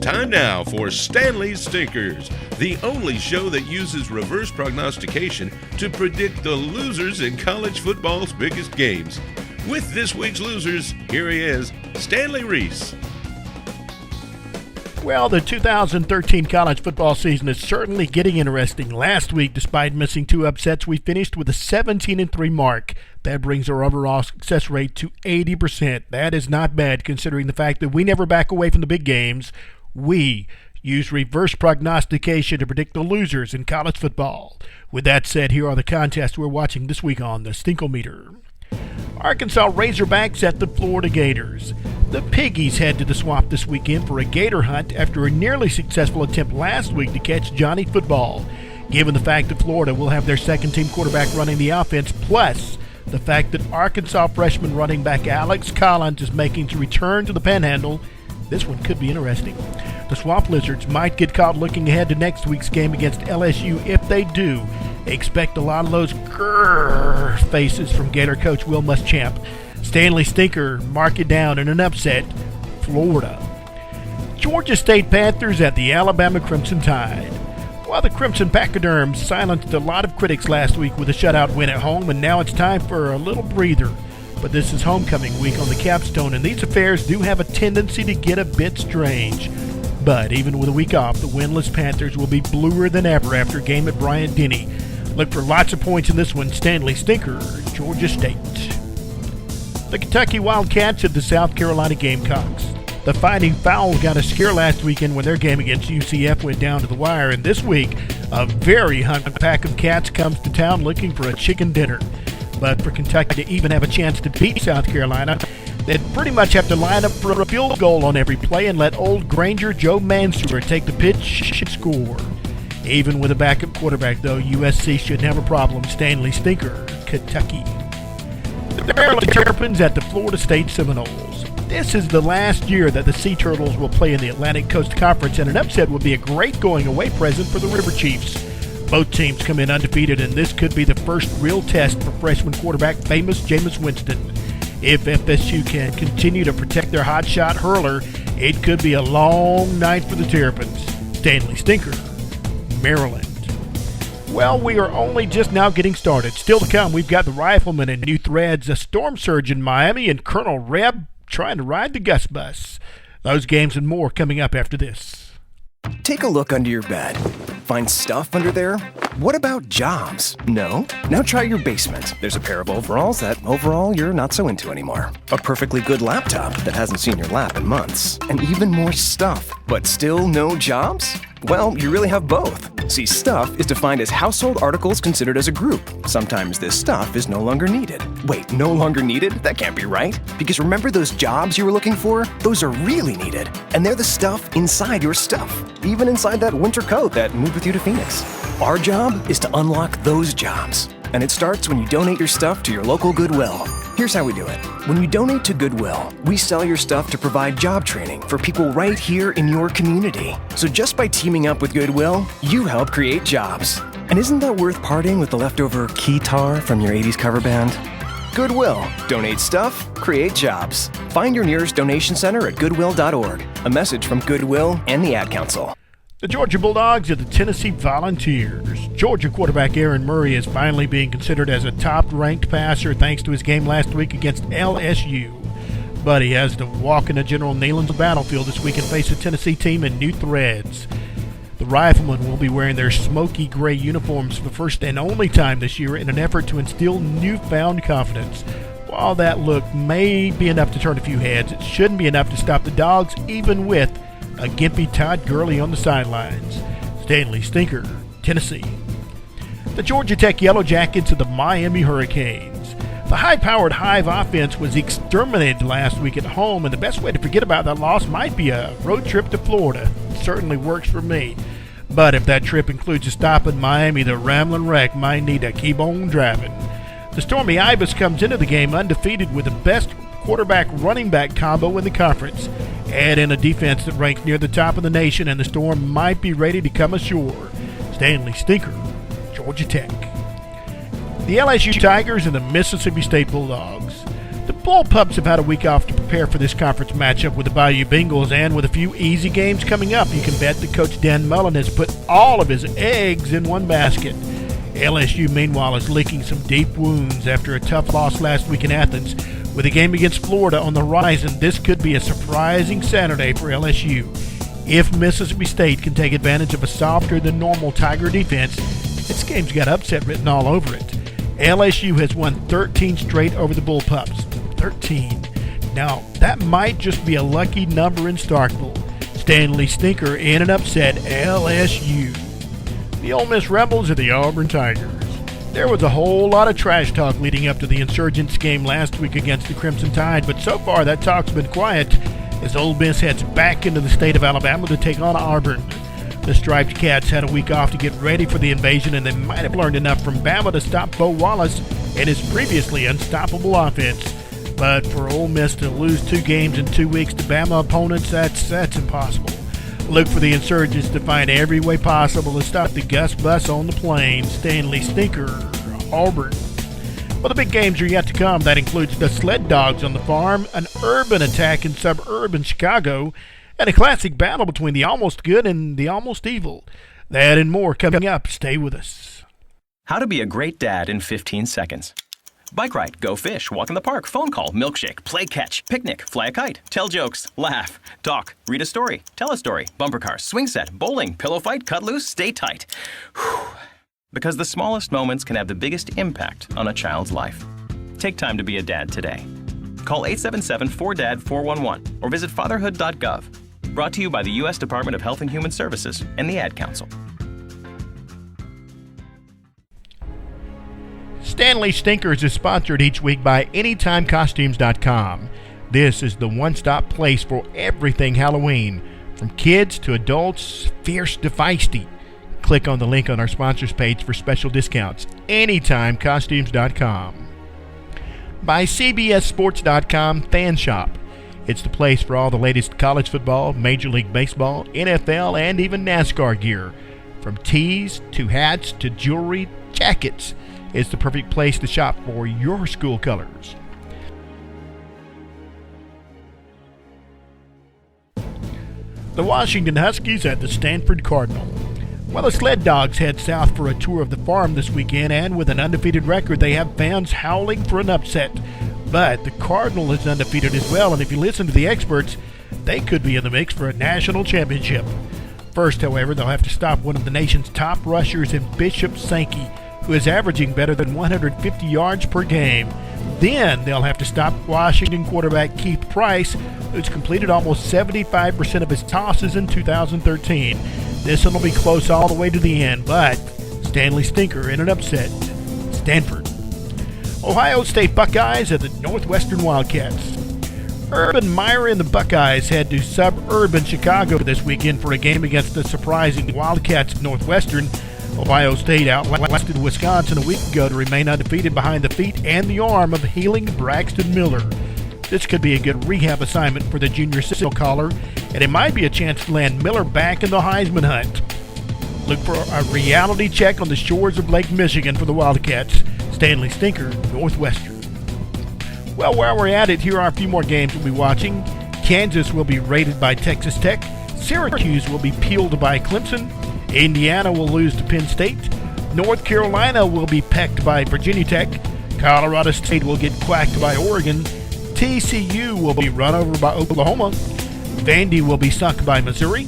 Time now for Stanley's Stinkers, the only show that uses reverse prognostication to predict the losers in college football's biggest games. With this week's losers, here he is, Stanley Reese. Well, the 2013 college football season is certainly getting interesting. Last week, despite missing two upsets, we finished with a 17-3 mark. That brings our overall success rate to 80%. That is not bad considering the fact that we never back away from the big games. We use reverse prognostication to predict the losers in college football. With that said, here are the contests we're watching this week on the Stinklemeter. Arkansas Razorbacks at the Florida Gators. The Piggies head to the Swamp this weekend for a gator hunt after a nearly successful attempt last week to catch Johnny Football. Given the fact that Florida will have their second-team quarterback running the offense, plus the fact that Arkansas freshman running back Alex Collins is making his return to the Panhandle, this one could be interesting. The Swamp Lizards might get caught looking ahead to next week's game against LSU. If they do, expect a lot of those grrr faces from Gator coach Will Muschamp. Stanley Stinker, mark it down in an upset, Florida. Georgia State Panthers at the Alabama Crimson Tide. While the Crimson Pachyderms silenced a lot of critics last week with a shutout win at home, and now it's time for a little breather. But this is homecoming week on the capstone, and these affairs do have a tendency to get a bit strange. But even with a week off, the winless Panthers will be bluer than ever after a game at Bryant-Denny. Look for lots of points in this one. Stanley Stinker, Georgia State. The Kentucky Wildcats at the South Carolina Gamecocks. The Fighting Fowls got a scare last weekend when their game against UCF went down to the wire, and this week, a very hungry pack of cats comes to town looking for a chicken dinner. But for Kentucky to even have a chance to beat South Carolina, they'd pretty much have to line up for a field goal on every play and let old Granger Joe Mansour take the pitch and score. Even with a backup quarterback, though, USC shouldn't have a problem. Stanley Stinker, Kentucky. The Maryland Terrapins at the Florida State Seminoles. This is the last year that the Sea Turtles will play in the Atlantic Coast Conference, and an upset would be a great going-away present for the River Chiefs. Both teams come in undefeated, and this could be the first real test for freshman quarterback famous Jameis Winston. If FSU can continue to protect their hotshot hurler, it could be a long night for the Terrapins. Stanley Stinker, Maryland. Well, we are only just now getting started. Still to come, we've got the Riflemen and New Threads, a storm surge in Miami, and Colonel Reb trying to ride the Gus Bus. Those games and more coming up after this. Take a look under your bed. Find stuff under there? What about jobs? No? Now try your basement. There's a pair of overalls that overall you're not so into anymore. A perfectly good laptop that hasn't seen your lap in months. And even more stuff. But still no jobs? Well, you really have both. See, stuff is defined as household articles considered as a group. Sometimes this stuff is no longer needed. Wait, no longer needed? That can't be right. Because remember those jobs you were looking for? Those are really needed. And they're the stuff inside your stuff. Even inside that winter coat that moved with you to Phoenix. Our job is to unlock those jobs. And it starts when you donate your stuff to your local Goodwill. Here's how we do it. When you donate to Goodwill, we sell your stuff to provide job training for people right here in your community. So just by teaming up with Goodwill, you help create jobs. And isn't that worth parting with the leftover keytar from your 80s cover band? Goodwill. Donate stuff, create jobs. Find your nearest donation center at goodwill.org. A message from Goodwill and the Ad Council. The Georgia Bulldogs at the Tennessee Volunteers. Georgia quarterback Aaron Murray is finally being considered as a top-ranked passer thanks to his game last week against LSU. But he has to walk into General Neyland's battlefield this week and face a Tennessee team in New Threads. The Riflemen will be wearing their smoky gray uniforms for the first and only time this year in an effort to instill newfound confidence. While that look may be enough to turn a few heads, it shouldn't be enough to stop the Dogs, even with a gimpy Todd Gurley on the sidelines. Stanley Stinker, Tennessee. The Georgia Tech Yellow Jackets of the Miami Hurricanes. The high-powered Hive offense was exterminated last week at home, and the best way to forget about that loss might be a road trip to Florida. It certainly works for me. But if that trip includes a stop in Miami, the Ramblin' Wreck might need to keep on driving. The Stormy Ibis comes into the game undefeated with the best quarterback-running back combo in the conference. Add in a defense that ranks near the top of the nation, and the Storm might be ready to come ashore. Stanley Stinker, Georgia Tech. The LSU Tigers and the Mississippi State Bulldogs. The Bullpups have had a week off to prepare for this conference matchup with the Bayou Bengals, and with a few easy games coming up, you can bet that Coach Dan Mullen has put all of his eggs in one basket. LSU, meanwhile, is licking some deep wounds after a tough loss last week in Athens. With a game against Florida on the horizon, this could be a surprising Saturday for LSU. If Mississippi State can take advantage of a softer-than-normal Tiger defense, this game's got upset written all over it. LSU has won 13 straight over the Bullpups. 13. Now, that might just be a lucky number in Starkville. Stanley Stinker in an upset, LSU. The Ole Miss Rebels are the Auburn Tigers. There was a whole lot of trash talk leading up to the Insurgents game last week against the Crimson Tide, but so far that talk's been quiet as Ole Miss heads back into the state of Alabama to take on Auburn. The Striped Cats had a week off to get ready for the invasion, and they might have learned enough from Bama to stop Bo Wallace and his previously unstoppable offense. But for Ole Miss to lose 2 games in 2 weeks to Bama opponents, that's impossible. Look for the Insurgents to find every way possible to stop the Gus Bus on the plane. Stanley Stinker, Auburn. Well, the big games are yet to come. That includes the Sled Dogs on the farm, an urban attack in suburban Chicago, and a classic battle between the almost good and the almost evil. That and more coming up. Stay with us. How to be a great dad in 15 seconds. Bike ride, go fish, walk in the park, phone call, milkshake, play catch, picnic, fly a kite, tell jokes, laugh, talk, read a story, tell a story, bumper cars, swing set, bowling, pillow fight, cut loose, stay tight. Whew. Because the smallest moments can have the biggest impact on a child's life. Take time to be a dad today. Call 877-4DAD-411 or visit fatherhood.gov. Brought to you by the U.S. Department of Health and Human Services and the Ad Council. Stanley Stinkers is sponsored each week by AnytimeCostumes.com. This is the one-stop place for everything Halloween, from kids to adults, fierce to feisty. Click on the link on our sponsors page for special discounts. AnytimeCostumes.com. By CBSSports.com Fan Shop. It's the place for all the latest college football, Major League Baseball, NFL, and even NASCAR gear. From tees to hats to jewelry, jackets. It's the perfect place to shop for your school colors. The Washington Huskies at the Stanford Cardinal. Well, the Sled Dogs head south for a tour of the farm this weekend, and with an undefeated record, they have fans howling for an upset. But the Cardinal is undefeated as well, and if you listen to the experts, they could be in the mix for a national championship. First, however, they'll have to stop one of the nation's top rushers in Bishop Sankey, who is averaging better than 150 yards per game. Then they'll have to stop Washington quarterback Keith Price, who's completed almost 75% of his tosses in 2013. This one will be close all the way to the end, but Stanley Stinker in an upset. Stanford. Ohio State Buckeyes at the Northwestern Wildcats. Urban Meyer and the Buckeyes head to suburban Chicago this weekend for a game against the surprising Wildcats of Northwestern. Ohio State outlasted Wisconsin a week ago to remain undefeated behind the feet and the arm of healing Braxton Miller. This could be a good rehab assignment for the junior signal caller, and it might be a chance to land Miller back in the Heisman hunt. Look for a reality check on the shores of Lake Michigan for the Wildcats. Stanley Stinker, Northwestern. Well, while we're at it, here are a few more games we'll be watching. Kansas will be raided by Texas Tech. Syracuse will be peeled by Clemson. Indiana will lose to Penn State. North Carolina will be pecked by Virginia Tech. Colorado State will get quacked by Oregon. TCU will be run over by Oklahoma. Vandy will be sunk by Missouri.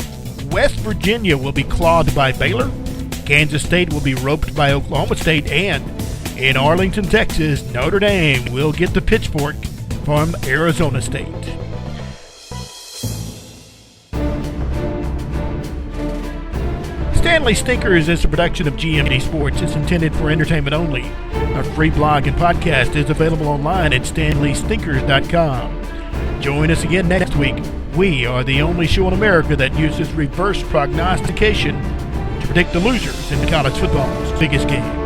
West Virginia will be clawed by Baylor. Kansas State will be roped by Oklahoma State. And in Arlington, Texas, Notre Dame will get the pitchfork from Arizona State. Stanley Stinkers is a production of GMD Sports. It's intended for entertainment only. Our free blog and podcast is available online at StanleyStinkers.com. Join us again next week. We are the only show in America that uses reverse prognostication to predict the losers in college football's biggest game.